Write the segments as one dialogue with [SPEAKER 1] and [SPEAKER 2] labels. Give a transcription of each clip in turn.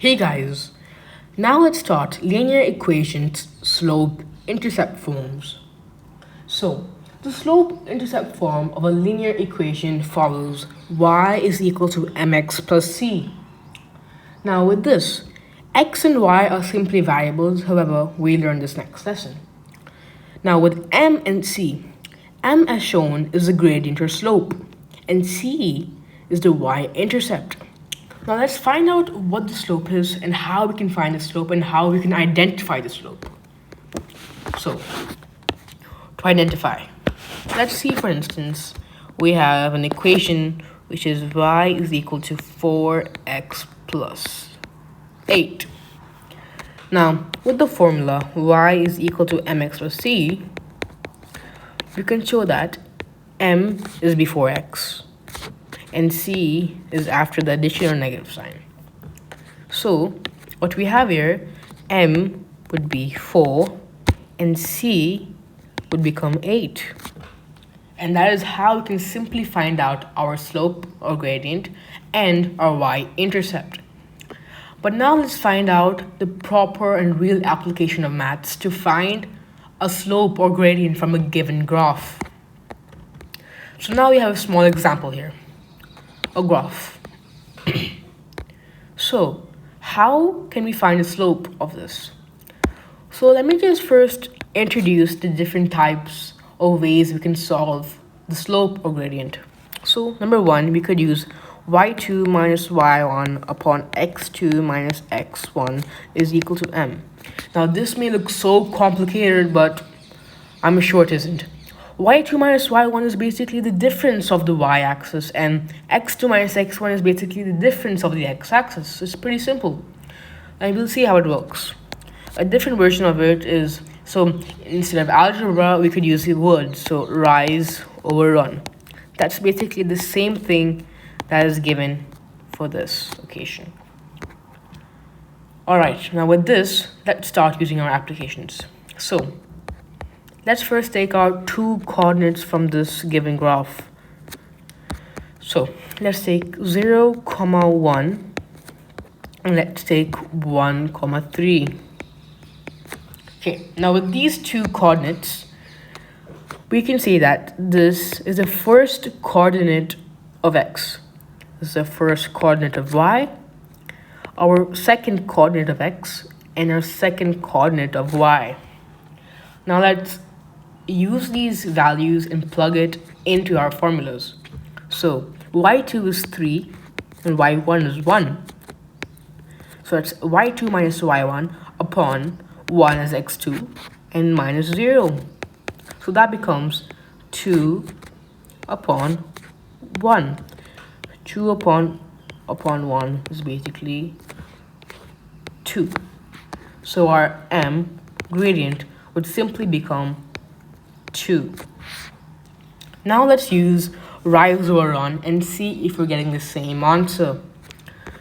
[SPEAKER 1] Hey guys, now let's start linear equations slope-intercept forms. So, the slope-intercept form of a linear equation follows y is equal to mx plus c. Now with this, x and y are simply variables, however, we learn this next lesson. Now with m and c, m as shown is the gradient or slope, and c is the y-intercept. Now let's find out what the slope is and how we can find the slope and how we can identify the slope. So, to identify, let's see, for instance, we have an equation which is y is equal to 4x plus 8. Now, with the formula y is equal to mx plus c, we can show that m is before x and c is after the addition or negative sign. So what we have here, m would be 4 and c would become 8. And that is how we can simply find out our slope or gradient and our y-intercept. But now let's find out the proper and real application of maths to find a slope or gradient from a given graph. So now we have a small example here, a graph. So how can we find the slope of this? So let me just first introduce the different types of ways we can solve the slope or gradient. So number one, we could use y2 minus y1 upon x2 minus x1 is equal to m. Now this may look so complicated, but I'm sure it isn't. y2 minus y1 is basically the difference of the y-axis, and x2 minus x1 is basically the difference of the x-axis. It's pretty simple, and we'll see how it works. A different version of it is, so instead of algebra, we could use the words, so rise over run. That's basically the same thing that is given for this occasion. Alright, now with this, let's start using our applications. So let's first take our two coordinates from this given graph. So let's take 0, 1, and let's take 1, 3. Okay, now with these two coordinates, we can say that this is the first coordinate of x. This is the first coordinate of y, our second coordinate of x, and our second coordinate of y. Now let's use these values and plug it into our formulas. So y2 is 3 and y1 is 1. So that's y2 minus y1 upon 1 is x2 and minus 0. So that becomes 2 upon 1. 2 upon 1 is basically 2. So our m gradient would simply become 2. Now let's use rise over run and see if we're getting the same answer.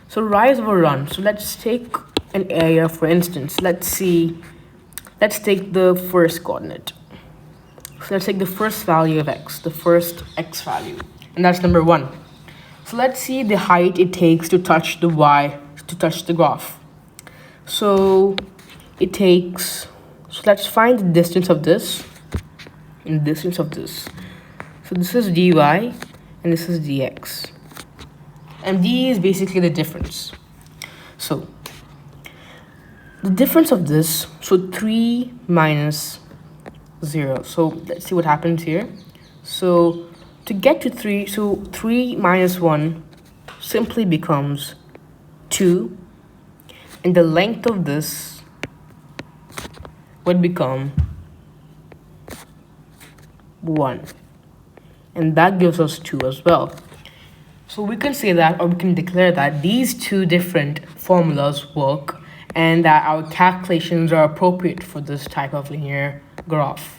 [SPEAKER 1] So rise over run. So let's take an area, for instance. Let's take the first coordinate. So let's take the first value of x, the first x value, and that's number 1. So let's see the height it takes to touch the y, to touch the graph. So it takes, so let's find the distance of this and the distance of this. So this is dy and this is dx. And d is basically the difference. So the difference of this, so 3 minus 0. So let's see what happens here. So to get to 3, so 3 minus 1 simply becomes 2. And the length of this would become 1. And that gives us 2 as well. So we can say that, or we can declare that these two different formulas work and that our calculations are appropriate for this type of linear graph.